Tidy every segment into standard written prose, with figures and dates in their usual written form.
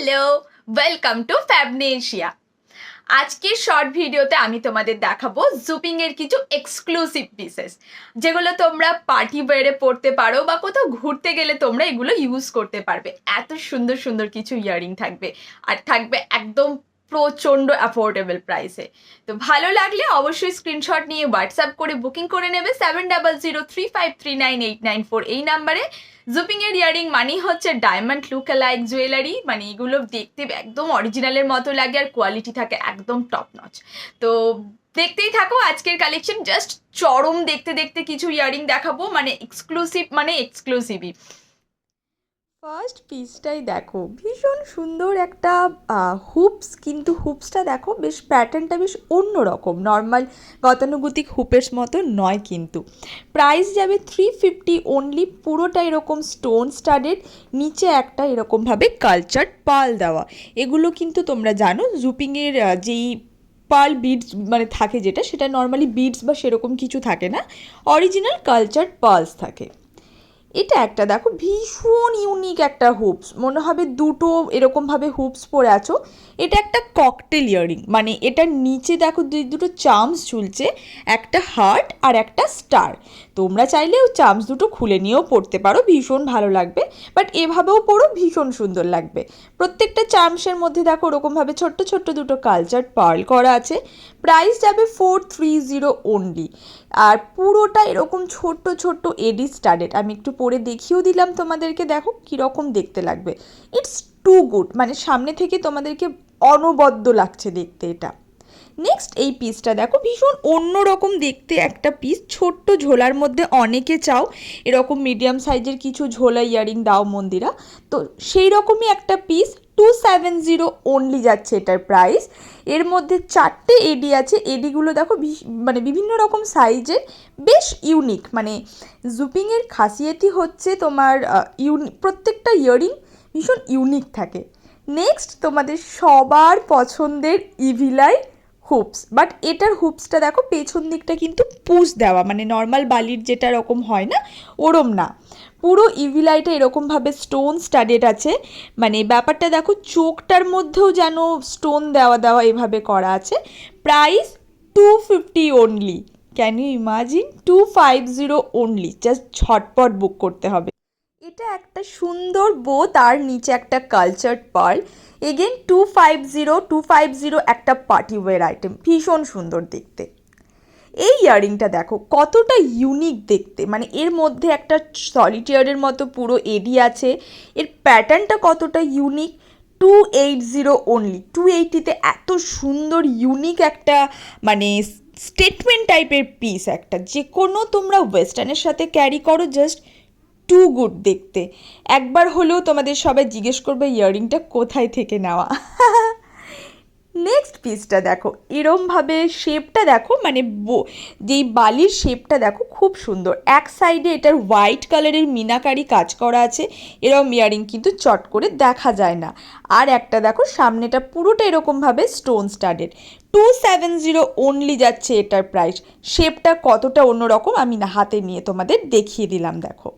Hello, welcome to ফ্যাবনেশিয়া। আজকের short ভিডিওতে আমি তোমাদের দেখাবো জুপিং এর কিছু এক্সক্লুসিভ পিসেস, যেগুলো তোমরা পার্টি ওয়্যারে পরতে পারো বা কোথাও ঘুরতে গেলে তোমরা এগুলো ইউজ করতে পারবে। এত সুন্দর সুন্দর কিছু ইয়ারিং থাকবে, আর থাকবে একদম প্রচণ্ড অ্যাফোর্ডেবল প্রাইসে। তো ভালো লাগলে অবশ্যই স্ক্রিনশট নিয়ে হোয়াটসঅ্যাপ করে বুকিং করে নেবে 7003539894 এই নাম্বারে। জুপিং এর ইয়ারিং মানেই হচ্ছে ডায়মন্ড লুক অ্যালাইক জুয়েলারি, মানে এগুলো দেখতে একদম অরিজিনালের মতো লাগে আর কোয়ালিটি থাকে একদম টপ নচ। তো দেখতেই থাকো আজকের কালেকশন। জাস্ট চরম দেখতে দেখতে কিছু ইয়ারিং দেখাবো, মানে এক্সক্লুসিভই। ফার্স্ট পিসটাই দেখো, ভীষণ সুন্দর একটা হুপস, কিন্তু হুপসটা দেখো বেশ প্যাটার্নটা বেশ অন্যরকম, নর্মাল গতানুগতিক হুপের মতো নয়। কিন্তু প্রাইস যাবে 350 অনলি। পুরোটা এরকম স্টোন স্টাডেড, নিচে একটা এরকমভাবে কালচার্ড পার্ল দেওয়া। এগুলো কিন্তু তোমরা জানো জুপিংয়ের যেই পার্ল বিডস মানে থাকে যেটা, সেটা নর্মালি বিডস বা সেরকম কিছু থাকে না, অরিজিনাল কালচার্ড পার্লস থাকে। এটা একটা দেখো ভীষণ ইউনিক একটা হুপস, মনে হবে দুটো এরকমভাবে হুপস পরে আছো। এটা একটা ককটেল ইয়ারিং, মানে এটার নিচে দেখো দুটো চার্মস ঝুলছে, একটা হার্ট আর একটা স্টার। তোমরা চাইলেও চার্মস দুটো খুলে নিয়েও পড়তে পারো, ভীষণ ভালো লাগবে, বাট এভাবেও পড়ো ভীষণ সুন্দর লাগবে। প্রত্যেকটা চার্মসের মধ্যে দেখো ওরকমভাবে ছোট্ট ছোট্ট দুটো কালচার্ড পার্ল করা আছে। প্রাইস যাবে 430 অনলি। আর পুরোটা এরকম ছোট্ট ছোট্ট এডি স্টাডেড। আমি একটু পরে দেখিয়েও দিলাম তোমাদেরকে, দেখো কীরকম দেখতে লাগবে। ইটস টু গুড, মানে সামনে থেকে তোমাদেরকে অনবদ্য লাগছে দেখতে এটা। নেক্সট এই পিসটা দেখো, ভীষণ অন্যরকম দেখতে একটা পিস, ছোট্ট ঝোলার মধ্যে অনেকে চাও এরকম মিডিয়াম সাইজের কিছু ঝোলা ইয়ারিং দাও মন্দিরা, তো সেই রকমই একটা পিস। 270 অনলি যাচ্ছে এটার প্রাইস। এর মধ্যে 4টে এডি আছে, এডিগুলো দেখো মানে বিভিন্ন রকম সাইজের, বেশ ইউনিক। মানে জুপিংয়ের খাসিয়াতই হচ্ছে তোমার প্রত্যেকটা ইয়ারিং ভীষণ ইউনিক থাকে। নেক্সট তোমাদের সবার পছন্দের ইভিলাই হুপস, বাট এটার হুপসটা দেখো পেছন দিকটা কিন্তু পুশ দেওয়া, মানে নর্মাল বালির যেটা রকম হয় না ওরম না, পুরো ইভিলাইটা এরকমভাবে স্টোন স্টাডেড আছে। মানে ব্যাপারটা দেখো চোখটার মধ্যেও যেন স্টোন দেওয়া দেওয়া এভাবে করা আছে। Price 250 only. Can you imagine? 250 only. Just ঝটপট বুক করতে হবে। এটা একটা সুন্দর বো, তার নিচে একটা কালচার্ড পার্ল। এগেন 250 একটা পার্টি ওয়্যার আইটেম, ভীষণ সুন্দর দেখতে। এই ইয়ারিংটা দেখো কতটা ইউনিক দেখতে, মানে এর মধ্যে একটা সলিটিয়ারের মতো পুরো এডি আছে, এর প্যাটার্নটা কতটা ইউনিক। 280 অনলি। 280তে এত সুন্দর ইউনিক একটা মানে স্টেটমেন্ট টাইপের পিস একটা, যে কোনো তোমরা ওয়েস্টার্নের সাথে ক্যারি করো, জাস্ট টু গুড দেখতে। একবার হলেও তোমাদের সবাই জিজ্ঞেস করবে ইয়ারিংটা কোথায় থেকে নেওয়া। নেক্সট পিসটা দেখো, এরমভাবে শেপটা দেখো, মানে যেই বালির শেপটা দেখো খুব সুন্দর। এক সাইডে এটার হোয়াইট কালারের মিনাকারি কাজ করা আছে, এরম ইয়ারিং কিন্তু চট করে দেখা যায় না। আর একটা দেখো সামনেটা পুরোটা এরকমভাবে স্টোন স্টাডেড। 270 অনলি যাচ্ছে এটার প্রাইস। শেপটা কতটা অন্যরকম আমি না হাতে নিয়ে তোমাদের দেখিয়ে দিলাম, দেখো।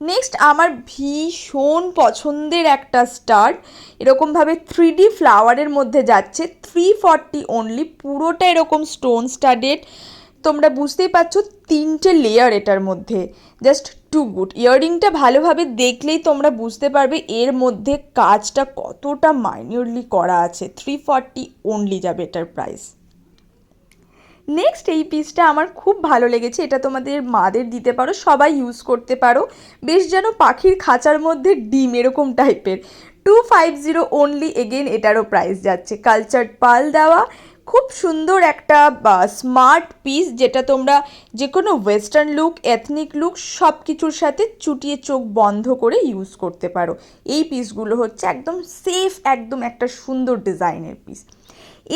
নেক্সট আমার ভীষণ পছন্দের একটা স্টার্ট, এরকমভাবে 3D ফ্লাওয়ারের মধ্যে যাচ্ছে। 340 অনলি। পুরোটা এরকম স্টোন স্টাডেড, তোমরা বুঝতেই পারছো 3টে লেয়ার এটার মধ্যে, জাস্ট টু গুড। ইয়াররিংটা ভালোভাবে দেখলেই তোমরা বুঝতে পারবে এর মধ্যে কাজটা কতটা মাইনিউরলি করা আছে। 340 অনলি যাবে এটার প্রাইস। নেক্সট এই পিসটা আমার খুব ভালো লেগেছে, এটা তোমাদের মাদের দিতে পারো, সবাই ইউজ করতে পারো, বেশ যেন পাখির খাঁচার মধ্যে ডিম এরকম টাইপের। 250 অনলি। এগেন এটারও প্রাইস যাচ্ছে, কালচার্ড পার্ল দেওয়া, খুব সুন্দর একটা স্মার্ট পিস, যেটা তোমরা যে কোনো ওয়েস্টার্ন লুক, এথনিক লুক সব কিছুর সাথে চুটিয়ে চোখ বন্ধ করে ইউজ করতে পারো। এই পিসগুলো হচ্ছে একদম সেফ, একদম একটা সুন্দর ডিজাইনের পিস।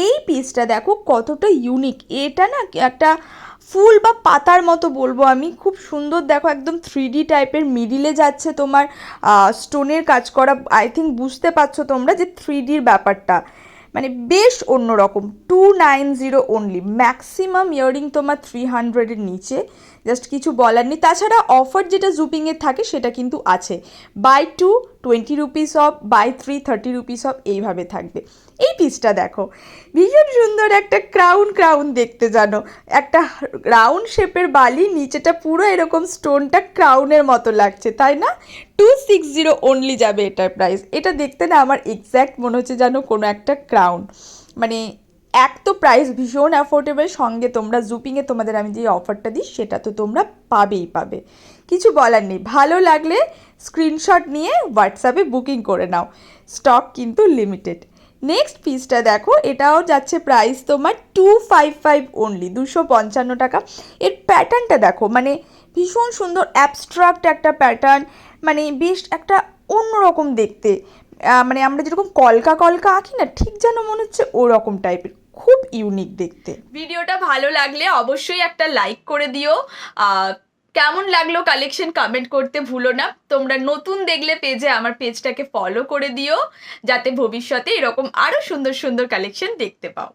এই পিসটা দেখো কতটা ইউনিক, এটা না একটা ফুল বা পাতার মতো বলবো আমি, খুব সুন্দর দেখো, একদম 3D টাইপের, মিডিলে যাচ্ছে তোমার স্টোনের কাজ করা। আই থিঙ্ক বুঝতে পারছো তোমরা যে 3Dর ব্যাপারটা, মানে বেশ অন্যরকম। 290 অনলি। ম্যাক্সিমাম ইয়াররিং তোমার 300-এর নিচে। জাস্ট কিছু বলার নেই। তাছাড়া অফার যেটা জুপিংয়ে থাকে সেটা কিন্তু আছে, buy 2 20 rupees off, buy 3 30 rupees off, এইভাবে থাকবে। এই পিসটা দেখো, ভীষণ সুন্দর একটা ক্রাউন দেখতে, জানো, একটা রাউন্ড শেপের বালি, নিচেটা পুরো এরকম স্টোনটা ক্রাউনের মতো লাগছে, তাই না? 260 অনলি যাবে এটার প্রাইস। এটা দেখতে না আমার এক্স্যাক্ট মনে হচ্ছে জানো কোনো একটা ক্রাউন। মানে এক তো প্রাইস ভীষণ অ্যাফোর্ডেবল, সঙ্গে তোমরা জুপিংয়ে তোমাদের আমি যে অফারটা দিই সেটা তো তোমরা পাবে। কিছু বলার নেই, ভালো লাগলে স্ক্রিনশট নিয়ে হোয়াটসঅ্যাপে বুকিং করে নাও, স্টক কিন্তু লিমিটেড। নেক্সট পিসটা দেখো, এটাও যাচ্ছে প্রাইস তোমার 255 অনলি, 255 টাকা। এর প্যাটার্নটা দেখো, মানে ভীষণ সুন্দর অ্যাবস্ট্রাক্ট একটা প্যাটার্ন, মানে বেশ একটা অন্যরকম দেখতে। মানে আমরা যেরকম কলকা আঁকি না, ঠিক যেন মনে হচ্ছে ওরকম টাইপের, খুব ইউনিক দেখতে। ভিডিওটা ভালো লাগলে অবশ্যই একটা লাইক করে দিও। কেমন লাগলো কালেকশন কমেন্ট করতে ভুলো না। তোমরা নতুন দেখলে পেজে আমার পেজটাকে ফলো করে দিও, যাতে ভবিষ্যতে এরকম আরও সুন্দর সুন্দর কালেকশন দেখতে পাও।